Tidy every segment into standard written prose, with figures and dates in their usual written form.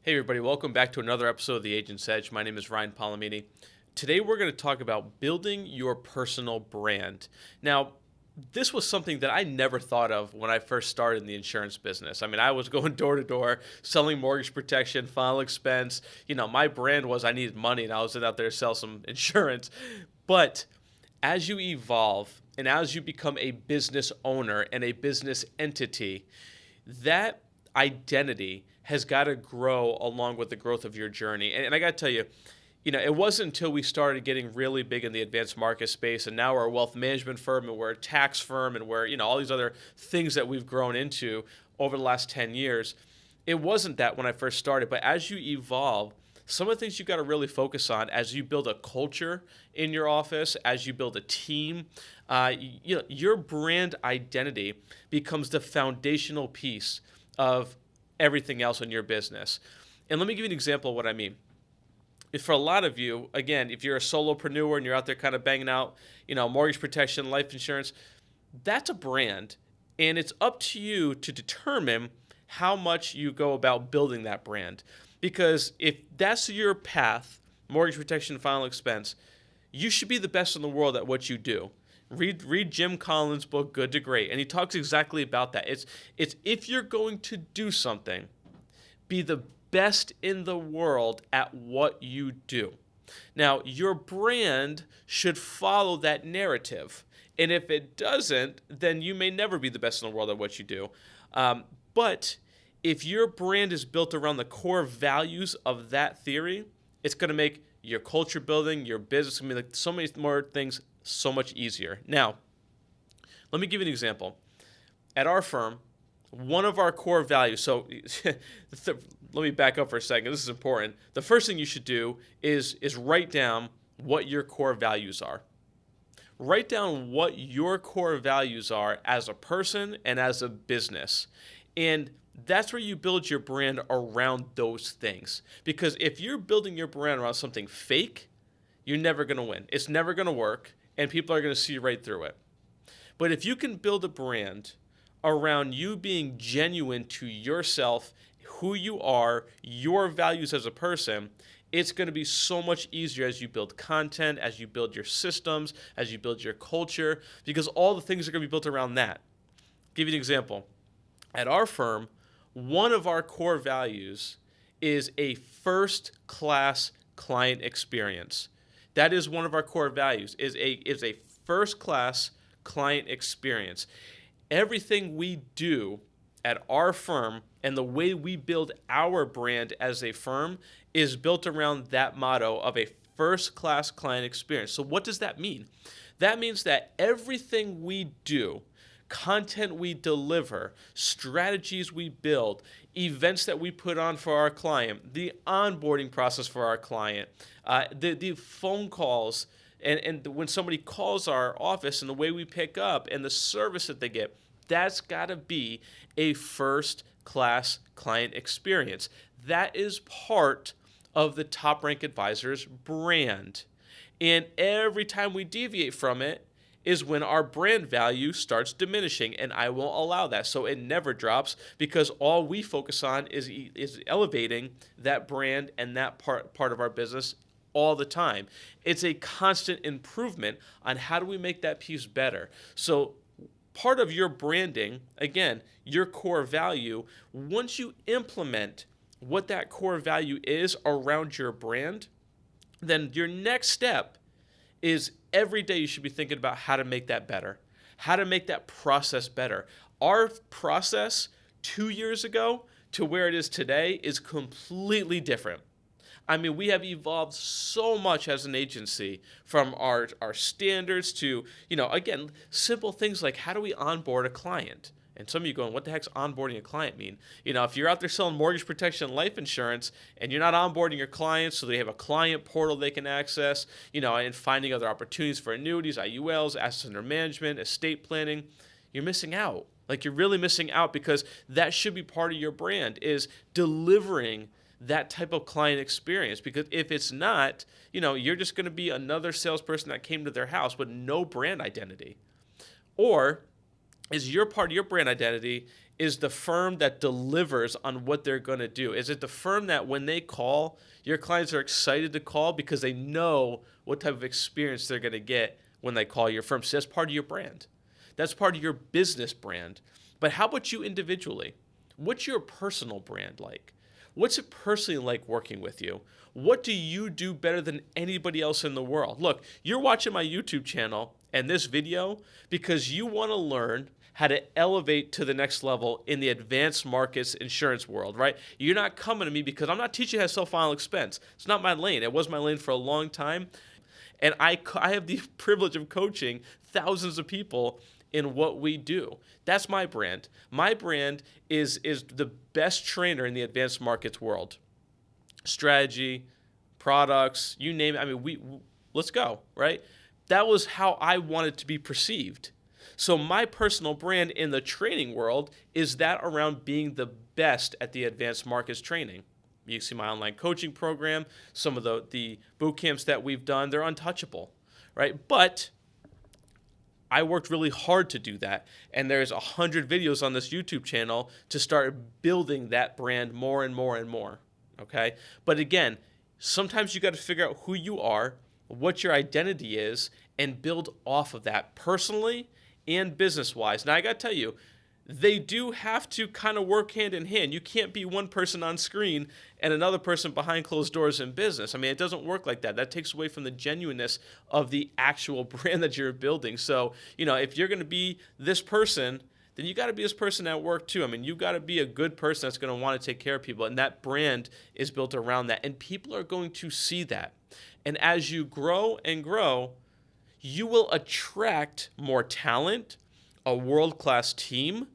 Hey everybody, welcome back to another episode of The Agent's Edge. My name is Ryan Palomini. Today we're going to talk about building your personal brand. Now, this was something that I never thought of when I first started in the insurance business. I mean, I was going door to door, selling mortgage protection, final expense. My brand was I needed money and I was out there to sell some insurance. But as you evolve and as you become a business owner and a business entity, that identity has got to grow along with the growth of your journey. And I got to tell you, it wasn't until we started getting really big in the advanced market space, and now we're a wealth management firm, and we're a tax firm, and we're, all these other things that we've grown into over the last 10 years. It wasn't that when I first started, but as you evolve, some of the things you got to really focus on as you build a culture in your office, as you build a team, your brand identity becomes the foundational piece of everything else in your business. And let me give you an example of what I mean. If for a lot of you, again, if you're a solopreneur and you're out there kind of banging out, mortgage protection, life insurance, that's a brand. And it's up to you to determine how much you go about building that brand. Because if that's your path, mortgage protection, final expense, you should be the best in the world at what you do. Read Jim Collins' book, Good to Great, and he talks exactly about that. It's if you're going to do something, be the best in the world at what you do. Now, your brand should follow that narrative, and if it doesn't, then you may never be the best in the world at what you do. But if your brand is built around the core values of that theory, it's going to make your culture building, your business, going to be like so many more things so much easier. Now, let me give you an example. At our firm, one of our core values, so let me back up for a second. This is important. The first thing you should do is write down what your core values are. Write down what your core values are as a person and as a business. And that's where you build your brand around those things. Because if you're building your brand around something fake, you're never going to win. It's never going to work, and people are going to see right through it. But if you can build a brand around you being genuine to yourself, who you are, your values as a person, it's going to be so much easier as you build content, as you build your systems, as you build your culture, because all the things are going to be built around that. I'll give you an example. At our firm, one of our core values is a first-class client experience. That is one of our core values, is a first-class client experience. Everything we do at our firm and the way we build our brand as a firm is built around that motto of a first-class client experience. So what does that mean? That means that everything we do, content we deliver, strategies we build, events that we put on for our client, the onboarding process for our client, the phone calls, and when somebody calls our office and the way we pick up and the service that they get, that's got to be a first-class client experience. That is part of the Top Rank Advisor's brand. And every time we deviate from it, is when our brand value starts diminishing, and I won't allow that. So it never drops because all we focus on is elevating that brand and that part of our business all the time. It's a constant improvement on how do we make that piece better. So part of your branding, again, your core value, once you implement what that core value is around your brand, then your next step is every day you should be thinking about how to make that better, how to make that process better. Our process 2 years ago to where it is today is completely different. I mean, we have evolved so much as an agency from our standards to, again, simple things like how do we onboard a client? And some of you going, what the heck's onboarding a client mean? If you're out there selling mortgage protection and life insurance and you're not onboarding your clients so they have a client portal they can access, and finding other opportunities for annuities, IULs, assets under management, estate planning, you're missing out. Like you're really missing out because that should be part of your brand is delivering that type of client experience. Because if it's not, you're just going to be another salesperson that came to their house with no brand identity. Or is your part of your brand identity is the firm that delivers on what they're going to do? Is it the firm that when they call, your clients are excited to call because they know what type of experience they're going to get when they call your firm? So that's part of your brand. That's part of your business brand. But how about you individually? What's your personal brand like? What's it personally like working with you? What do you do better than anybody else in the world? Look, you're watching my YouTube channel and this video because you want to learn how to elevate to the next level in the advanced markets insurance world, right? You're not coming to me because I'm not teaching you how to self-final expense. It's not my lane. It was my lane for a long time. And I have the privilege of coaching thousands of people in what we do. That's my brand. My brand is the best trainer in the advanced markets world. Strategy, products, you name it. I mean, let's go, right? That was how I wanted to be perceived. So my personal brand in the training world is that around being the best at the advanced markets training. You see my online coaching program, some of the boot camps that we've done, they're untouchable, right? But I worked really hard to do that. And there's 100 videos on this YouTube channel to start building that brand more and more and more, okay? But again, sometimes you got to figure out who you are, what your identity is, and build off of that personally and business-wise. Now, I got to tell you, they do have to kind of work hand in hand. You can't be one person on screen and another person behind closed doors in business. I mean, it doesn't work like that. That takes away from the genuineness of the actual brand that you're building. So, if you're going to be this person, then you got to be this person at work too. I mean, you got to be a good person that's going to want to take care of people. And that brand is built around that. And people are going to see that. And as you grow and grow, you will attract more talent, a world-class team,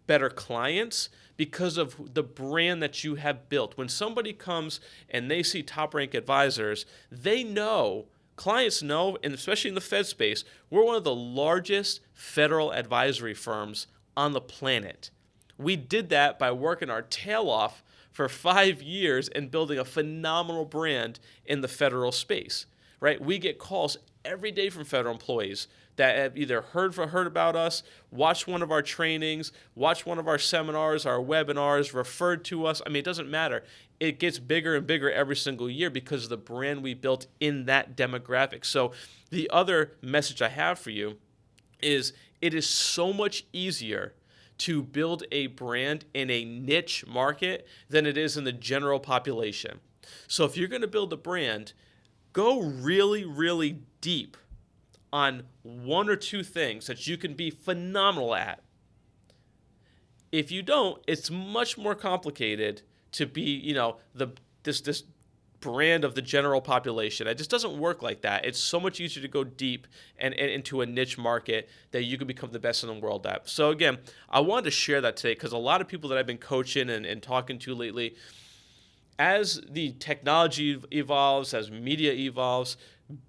better clients because of the brand that you have built. When somebody comes and they see Top Rank Advisors, they know, clients know, and especially in the Fed space, we're one of the largest federal advisory firms on the planet. We did that by working our tail off for 5 years and building a phenomenal brand in the federal space, right? We get calls every day from federal employees that have either heard about us, watched one of our trainings, watched one of our seminars, our webinars, referred to us. I mean, it doesn't matter. It gets bigger and bigger every single year because of the brand we built in that demographic. So the other message I have for you is it is so much easier to build a brand in a niche market than it is in the general population. So if you're going to build a brand, go really, really deep on one or two things that you can be phenomenal at. If you don't, it's much more complicated to be, this brand of the general population. It just doesn't work like that. It's so much easier to go deep and into a niche market that you can become the best in the world at. So again, I wanted to share that today because a lot of people that I've been coaching and talking to lately, as the technology evolves, as media evolves,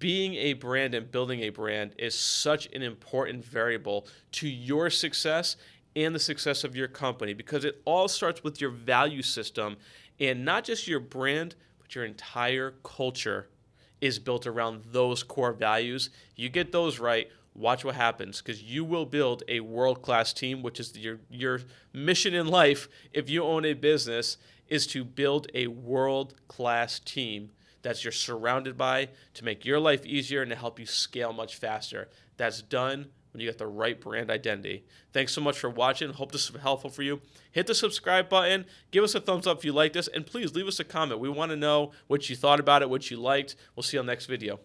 being a brand and building a brand is such an important variable to your success and the success of your company because it all starts with your value system and not just your brand, but your entire culture is built around those core values. You get those right, watch what happens because you will build a world-class team, which is your mission in life if you own a business, is to build a world-class team that you're surrounded by to make your life easier and to help you scale much faster. That's done when you get the right brand identity. Thanks so much for watching. Hope this was helpful for you. Hit the subscribe button. Give us a thumbs up if you like this. And please leave us a comment. We want to know what you thought about it, what you liked. We'll see you on the next video.